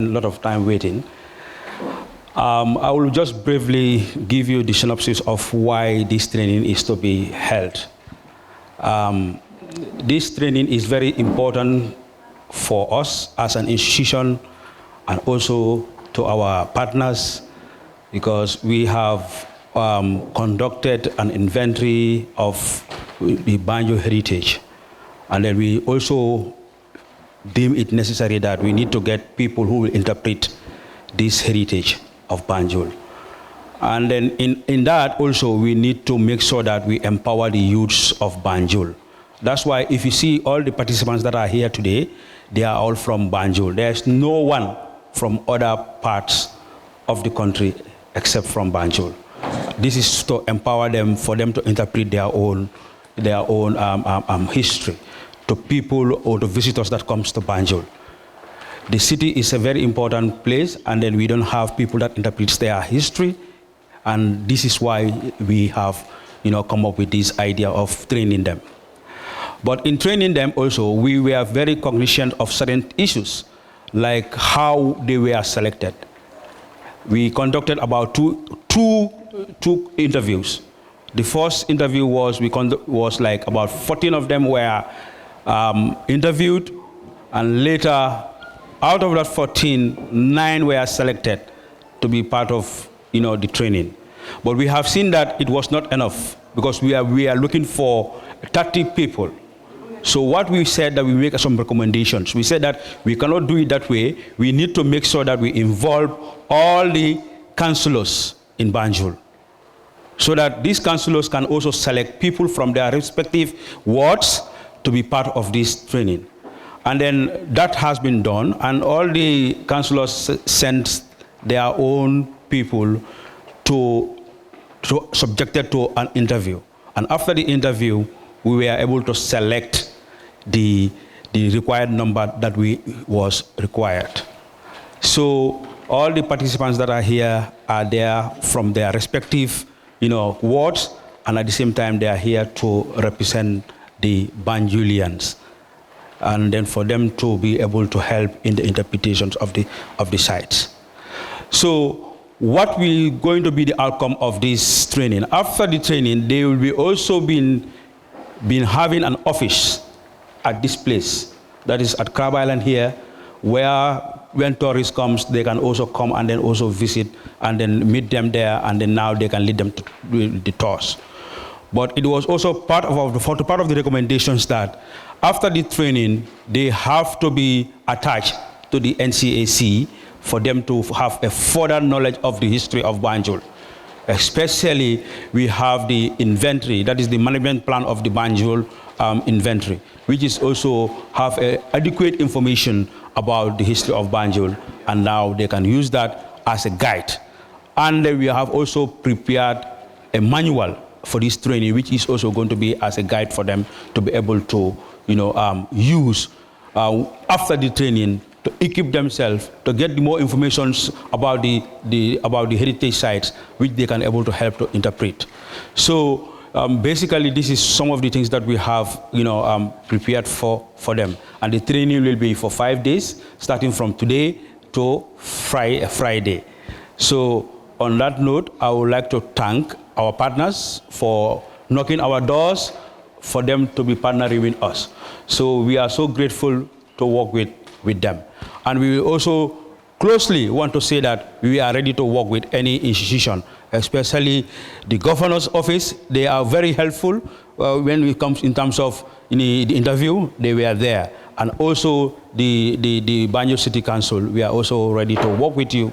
a lot of time waiting. I will just briefly give you the synopsis of why this training is to be held. This training is very important for us as an institution and also to our partners, because we have conducted an inventory of the Banjul heritage. And then we also deem it necessary that we need to get people who will interpret this heritage of Banjul. And then in that also, we need to make sure that we empower the youths of Banjul. That's why if you see all the participants that are here today, they are all from Banjul. There's no one from other parts of the country except from Banjul. This is to empower them, for them to interpret their own history to people or to visitors that comes to Banjul. The city is a very important place, and then we don't have people that interprets their history, and this is why we have, come up with this idea of training them. But in training them also, we were very cognizant of certain issues, like how they were selected. We conducted about two interviews. The first interview was like about 14 of them were interviewed, and later, out of that 14, 9 were selected to be part of the training. But we have seen that it was not enough, because we are looking for 30 people. So what we said, that we make some recommendations. We said that we cannot do it that way. We need to make sure that we involve all the councillors in Banjul, so that these councillors can also select people from their respective wards to be part of this training. And then that has been done, and all the councillors sent their own people subjected to an interview. And after the interview, we were able to select the required number that was required. So all the participants that are here are there from their respective wards, and at the same time they are here to represent the Banjulians, and then for them to be able to help in the interpretations of the sites. So what will going to be the outcome of this training? After the training, they will be also been having an office at this place, that is at Crab Island here, where when tourists comes, they can also come and then also visit and then meet them there, and then now they can lead them to the tours. But it was also part of the recommendations that after the training, they have to be attached to the NCAC for them to have a further knowledge of the history of Banjul. Especially, we have the inventory, that is the management plan of the Banjul inventory, which is also have adequate information about the history of Banjul, and now they can use that as a guide. And we have also prepared a manual for this training, which is also going to be as a guide for them to be able to use after the training, to equip themselves, to get more information about the heritage sites, which they can able to help to interpret. So basically, this is some of the things that we have prepared for them. And the training will be for 5 days, starting from today to Friday. So on that note, I would like to thank our partners for knocking our doors, for them to be partnering with us. So we are so grateful to work with them. And we will also closely want to say that we are ready to work with any institution, especially the governor's office. They are very helpful when it comes in terms of the interview. They were there. And also the Banjul City Council, we are also ready to work with you,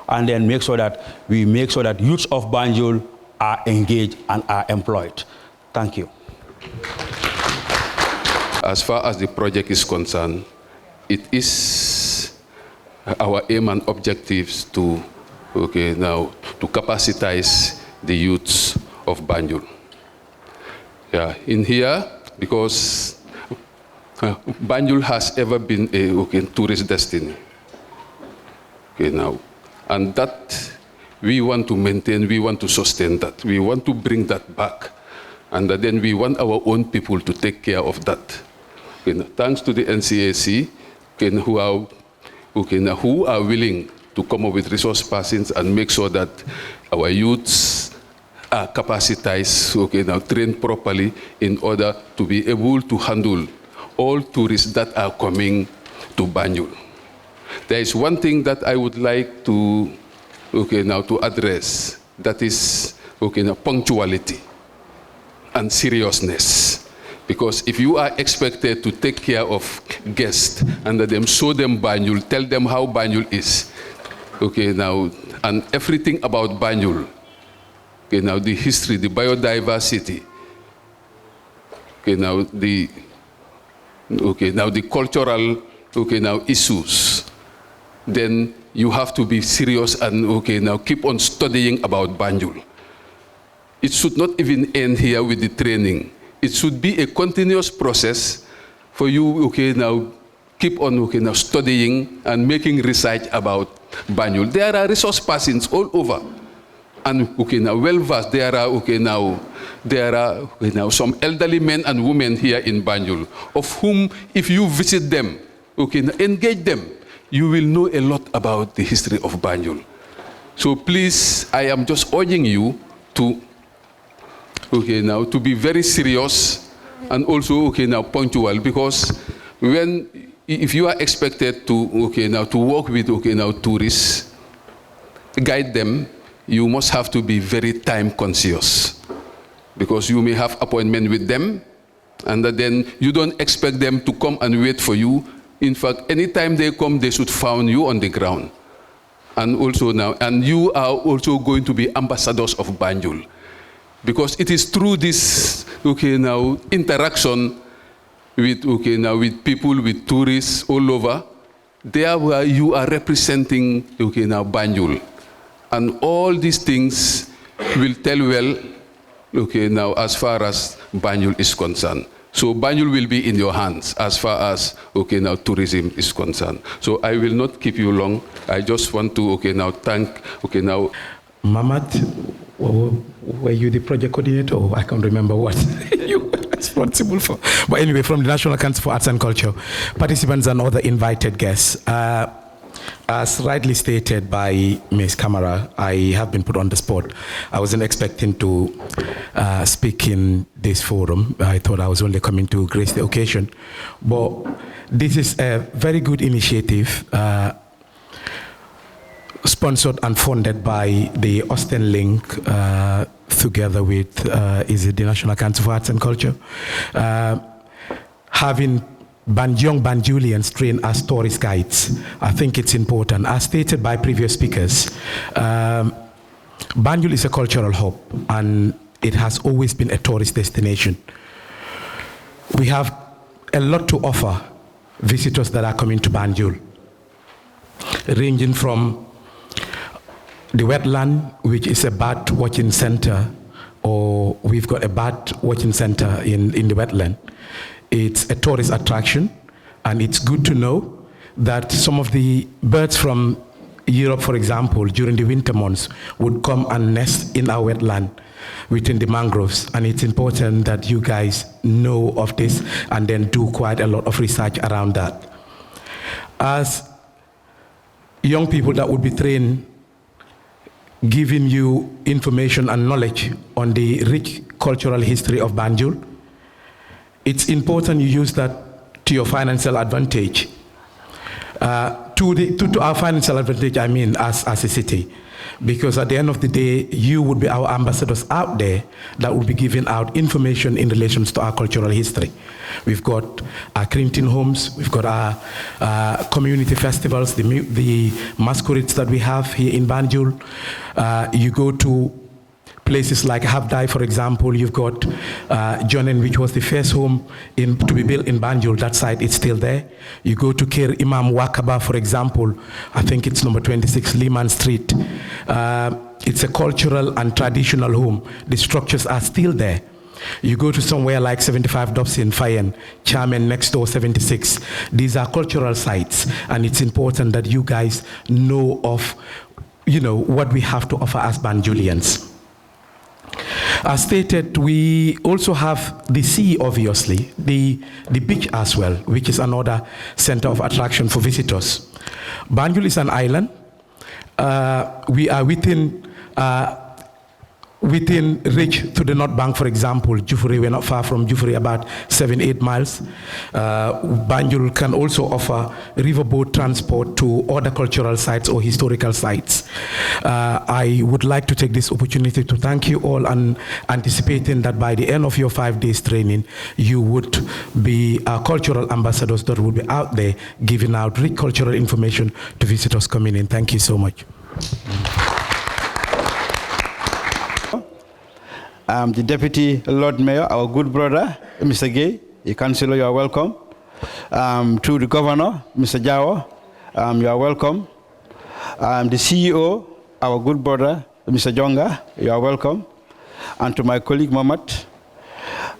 and then make sure that youths of Banjul are engaged and are employed. Thank you. As far as the project is concerned, it is our aim and objectives to capacitize the youths of Banjul. Yeah, in here, because Banjul has ever been a tourist destination. Now, and that we want to maintain, we want to sustain that, we want to bring that back, and then we want our own people to take care of that. Thanks to the NCAC, who are okay, now who are willing to come up with resource persons and make sure that our youths are capacitized, okay, now trained properly in order to be able to handle all tourists that are coming to Banjul. There is one thing that I would like to, okay, now to address, that is, okay, now punctuality and seriousness. Because if you are expected to take care of guests and let them show them Banjul, tell them how Banjul is, okay, now, and everything about Banjul, okay, now the history, the biodiversity, okay, now the, okay, now the cultural, okay, now issues, then you have to be serious and, okay, now keep on studying about Banjul. It should not even end here with the training. It should be a continuous process for you, okay, now keep on, okay, now studying and making research about Banjul. There are resource persons all over. And, okay, now well-versed, there are, okay, now some elderly men and women here in Banjul, of whom, if you visit them, okay, now engage them, you will know a lot about the history of Banjul. So please, I am just urging you to, okay, now to be very serious and also, okay, now punctual, because if you are expected to, okay, now to work with, okay, now tourists, guide them, you must have to be very time conscious, because you may have appointment with them and then you don't expect them to come and wait for you. In fact, anytime they come, they should find you on the ground. And also now, and you are also going to be ambassadors of Banjul, because it is through this, okay, now interaction with, okay, now with people, with tourists all over, there where you are representing, okay, now Banjul. And all these things will tell well, okay, now as far as Banjul is concerned. So Banjul will be in your hands as far as, okay, now tourism is concerned. So I will not keep you long. I just want to, okay, now thank, okay, now. Mamad, were you the project coordinator? Or I can't remember what you were responsible for. But anyway, from the National Council for Arts and Culture, participants and other invited guests. As rightly stated by Ms. Kamara, I have been put on the spot. I wasn't expecting to speak in this forum. I thought I was only coming to grace the occasion. But this is a very good initiative sponsored and funded by the Ostend Link together with is it the National Council for Arts and Culture. Having young Banjulians trained as tourist guides, I think it's important. As stated by previous speakers, Banjul is a cultural hub and it has always been a tourist destination. We have a lot to offer visitors that are coming to Banjul, ranging from the wetland, which is a bird watching center, or we've got a bird watching center in the wetland. It's a tourist attraction, and it's good to know that some of the birds from Europe, for example, during the winter months, would come and nest in our wetland within the mangroves. And it's important that you guys know of this and then do quite a lot of research around that. As young people that would be trained, giving you information and knowledge on the rich cultural history of Banjul, it's important you use that to your financial advantage. To our financial advantage, I mean, as a city. Because at the end of the day, you would be our ambassadors out there that would be giving out information in relation to our cultural history. We've got our Clinton homes, we've got our community festivals, the masquerades that we have here in Banjul. You go to places like Habdai, for example, you've got Jonen, which was the first home to be built in Banjul. That site is still there. You go to Kir Imam Wakaba, for example, I think it's number 26 Lehman Street. It's a cultural and traditional home. The structures are still there. You go to somewhere like 75 Dobson, Fayen, Charmen next door 76. These are cultural sites, and it's important that you guys know of, what we have to offer as Banjulians. As stated, we also have the sea, obviously, the beach as well, which is another center of attraction for visitors. Banjul is an island. We are within reach to the North Bank, for example. Jufuri, we're not far from Jufuri, about 7-8 miles. Banjul can also offer riverboat transport to other cultural sites or historical sites. I would like to take this opportunity to thank you all, and anticipating that by the end of your 5 days training, you would be cultural ambassadors that will be out there giving out rich cultural information to visitors coming in. Thank you so much. The Deputy Lord Mayor, our good brother, Mr. Gay, the Councillor, you are welcome. To the Governor, Mr. Jawa, you are welcome. The CEO, our good brother, Mr. Jonga, you are welcome. And to my colleague, Mohamed,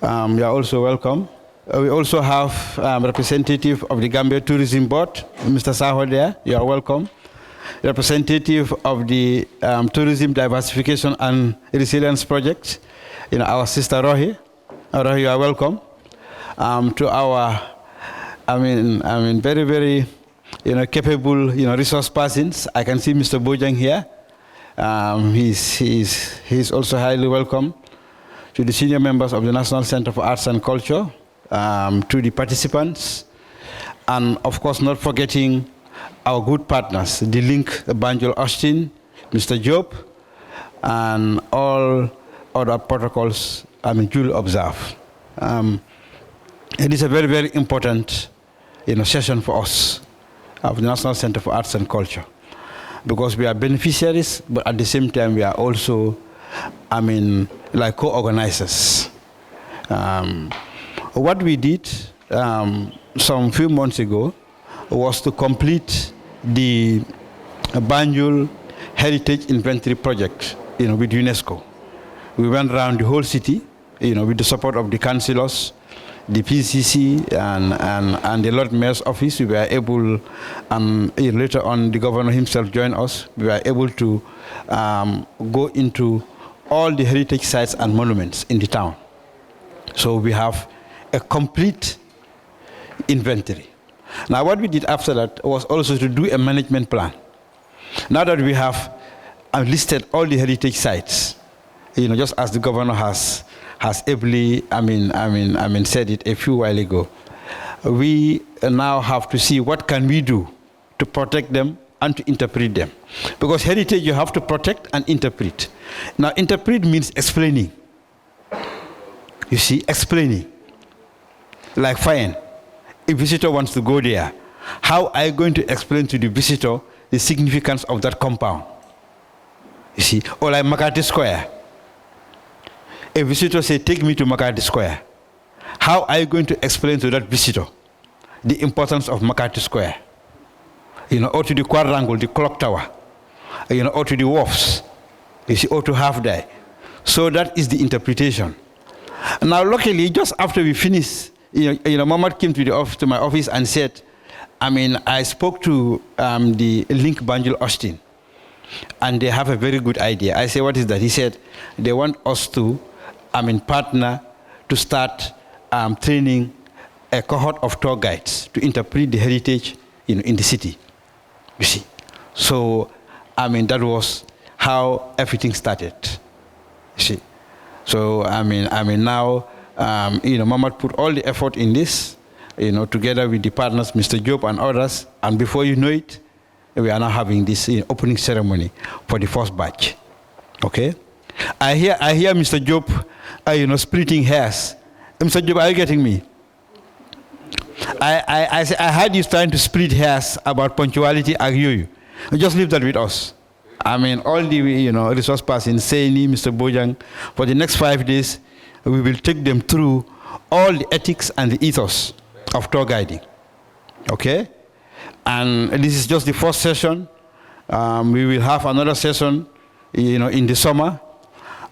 you are also welcome. We also have representative of the Gambia Tourism Board, Mr. Saho there, you are welcome. Representative of the Tourism Diversification and Resilience Project, our sister Rohi. Rohi, you are welcome. To our, very, very, capable, resource persons. I can see Mr. Bojang here. He's also highly welcome. To the senior members of the National Center for Arts and Culture, to the participants, and of course not forgetting our good partners, the Link Banjul Austin, Mr. Job, and all other protocols duly observe. It is a very, very important session for us of the National Center for Arts and Culture, because we are beneficiaries, but at the same time we are also, like co-organizers. What we did some few months ago was to complete the Banjul Heritage Inventory Project, with UNESCO. We went around the whole city, with the support of the councillors, the PCC, and the Lord Mayor's office. We were able, later on the governor himself joined us. We were able to go into all the heritage sites and monuments in the town. So we have a complete inventory. Now, what we did after that was also to do a management plan. Now that we have listed all the heritage sites, just as the governor has ably, said it a few while ago, we now have to see what can we do to protect them and to interpret them. Because heritage you have to protect and interpret. Now, interpret means explaining. You see, explaining. Like fine. A visitor wants to go there. How are you going to explain to the visitor the significance of that compound? You see, or like Makati Square. A visitor say, take me to Makati Square. How are you going to explain to that visitor the importance of Makati Square? Or to the quadrangle, the clock tower, or to the wharfs, or to Half Day. So that is the interpretation. Now, luckily, just after we finished, Mohammed came to my office and said, I spoke to the Link Banjul Austin, and they have a very good idea. I said, what is that? He said, they want us to, partner to start training a cohort of tour guides to interpret the heritage, in the city. You see, so that was how everything started. You see, so now. Mohammed put all the effort in this, together with the partners, Mr. Job and others, and before you know it, we are now having this opening ceremony for the first batch. Okay? I hear Mr. Job, splitting hairs. Mr. Job, are you getting me? I heard you trying to split hairs about punctuality. I hear you. Just leave that with us. All the resource persons, Saini, Mr. Bojang, for the next 5 days, we will take them through all the ethics and the ethos of tour guiding. Okay? And this is just the first session. We will have another session, in the summer,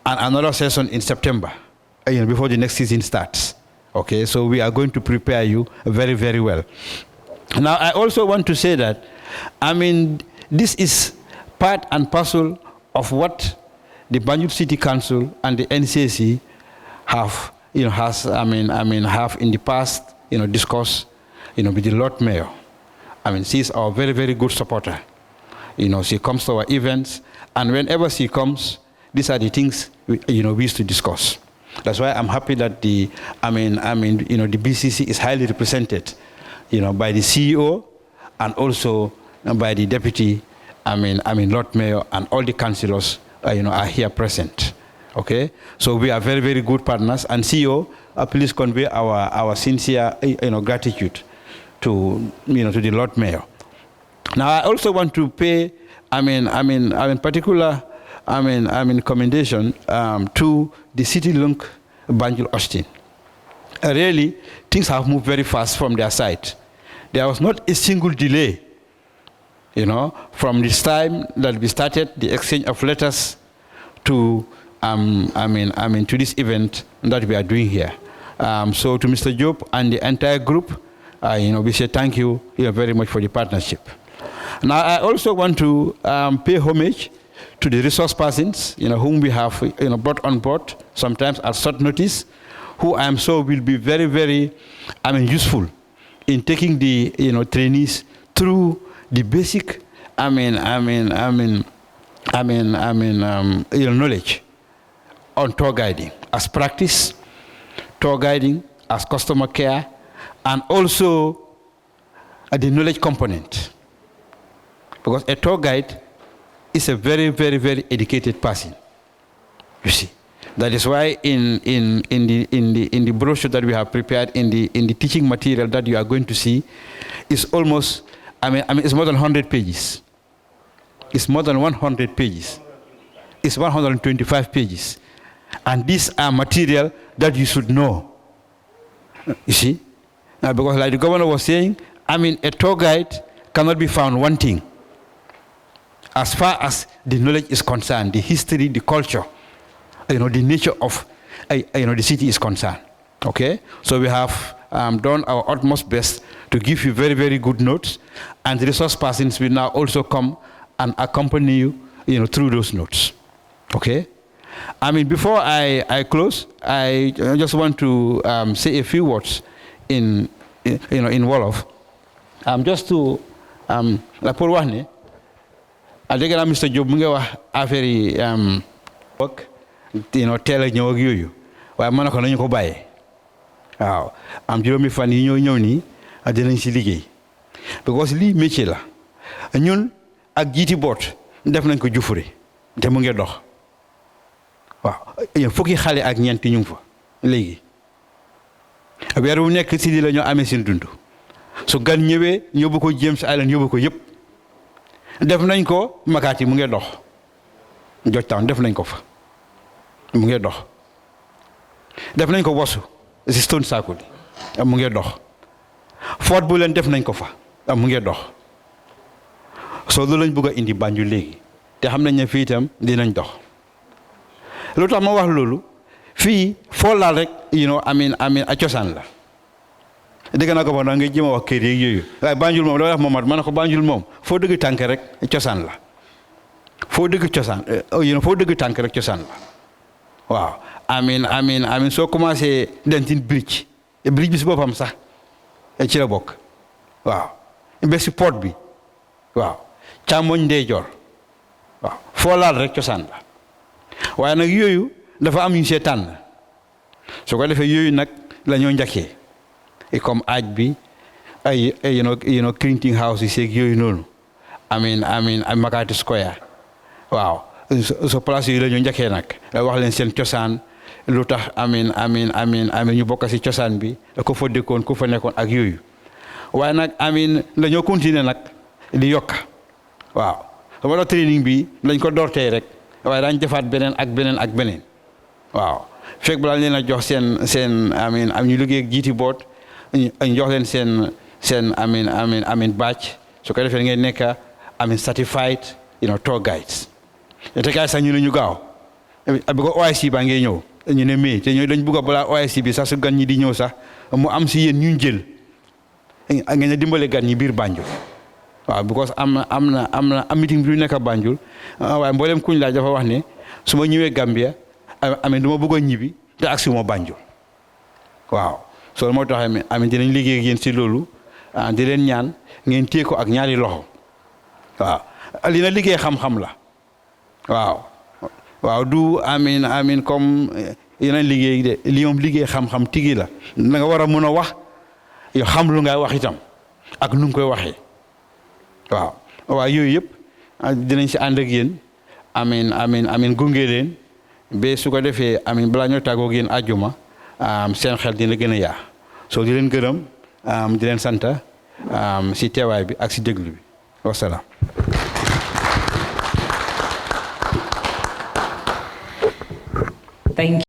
and another session in September, before the next season starts. Okay? So we are going to prepare you very, very well. Now, I also want to say that, this is part and parcel of what the Banjul City Council and the NCAC have, have in the past, discussed, with the Lord Mayor. She's our very, very good supporter. She comes to our events, and whenever she comes, these are the things we used to discuss. That's why I'm happy that the BCC is highly represented, by the CEO and also by the deputy, Lord Mayor, and all the councillors, are here present. Okay, so we are very, very good partners. And CEO, please convey our sincere, gratitude to the Lord Mayor. Now, I also want to pay, particular, commendation to the City Link Banjul Ostend. Really, things have moved very fast from their side. There was not a single delay, from this time that we started the exchange of letters to, to this event that we are doing here. So to Mr. Job and the entire group, we say thank you very much for the partnership. Now, I also want to pay homage to the resource persons, whom we have, brought on board, sometimes at short notice, who I am sure will be very, very, useful in taking the, trainees through the basic, knowledge on tour guiding as practice, tour guiding as customer care, and also the knowledge component. Because a tour guide is a very, very, very educated person. You see, that is why in the brochure that we have prepared, in the teaching material that you are going to see, is almost, it's more than 100 pages. It's more than 100 pages. It's 125 pages, and these are material that you should know. You see, because like the governor was saying, a tour guide cannot be found wanting. As far as the knowledge is concerned, the history, the culture, the nature of, the city is concerned. Okay? So we have done our utmost best to give you very, very good notes, and the resource persons will now also come and accompany you, through those notes. Okay? Before I close, I just want to say a few words in Wolof. Just to, la pour wax ne, dégg naa Mr. Diop mu ngi wax affaire yi work, teel a ñëw ak yooyu, waaye mën na ko nañu ko bàyyee. waaw juróomi fan yi ñëw nii dinañ si liggéey because lii métier la ñun ak jiiti boot def nañ ko Jufure te mu ngi dox. waaw fukki xale ak ñeenti ñu ngi fa léegi weer wu nekk si di la ñoo amee seen dund su gan ñëwee ñóbbu ko James Island yóbbu ko yëpp def nañ ko Makati mu ngi dox Georgetown def nañ ko fa mu ngi dox def nañ ko Wosu si Stone Circle mu ngi dox Fort Bulen def nañ ko fa mu ngi dox soo loolu lañ bëgg a indi Banjul léegi te xam nañ ne fii itam dinañ dox. lu tax ma wax loolu fii foo laal rek a cosaan la dégg naa ko ba nga jéem a wax kër yeeg yooyu waaye Banjul moom dama wax Momad ma ne ko Banjul moom foo dëgg tànk rek cosaan la foo dëgg cosaan foo dëgg tànk rek cosaan la waaw soo commencé Denton bridge bi si boppam sax ci la bokk waaw ba si port bi waaw càmmoñ ndeyjoor waaw foo laal rek cosaan la waaye nag yooyu dafa am ñu see tànn su ko defee yooyu nag la ñoo njëkkee comme aaj bi ay printing house yi seeg yooyu noonu Makati Square waaw so place yooyu la ñoo njëkkee nag wax leen seen cosaan lu tax ñu bokk si cosaan bi ko fa dëkkoon ko fa nekkoon ak yooyu waaye nag la ñoo continuer nag di yokk waaw wala training bi lañ ko doortee rek waaye daañu defaat beneen ak beneen waaw fekk balaa leen a jox seen ñu liggéey ak jiiti boot ñu jox leen seen badge su ko defee ngeen nekk certified tour guides te kay sax ñu ne ñu gaaw bi ko OIC baa ngay ñëw ñu ne mais te ñooy dañ bëgg a balaa OIC bi sax su gan ñi di ñëw sax mu am si yéen ñu jël ngeen a dimbale gan ñi biir Banjul waaw because am meeting bi nekk Banjul waaye mboolem kuñ laaj dafa wax ne su ma ñëwee Gambia amin du ma bëggoon ñibbi te agsi ma Banjul waaw soo moo tax amin dinañ liggéey ak yéen si loolu di leen ñaan ngeen téye ko ak ñaari loxo waaw li na liggéey xam-xam la waaw du amin comme yeneen liggéey de li moom liggéey xam-xam tigi la da nga war a mën a wax yow xam lu ngay wax itam ak nu nga koy waxee waaw yooyu yëpp dinañ si ànd ak yéen amin gunge leen ba su ko defee amin balaa ñoo tàggoog yéen àjjuma seen xel dina gën a yaa soo di leen gërëm di leen sant si teewaay bi ak si déglu bi wasalaam. Thank you.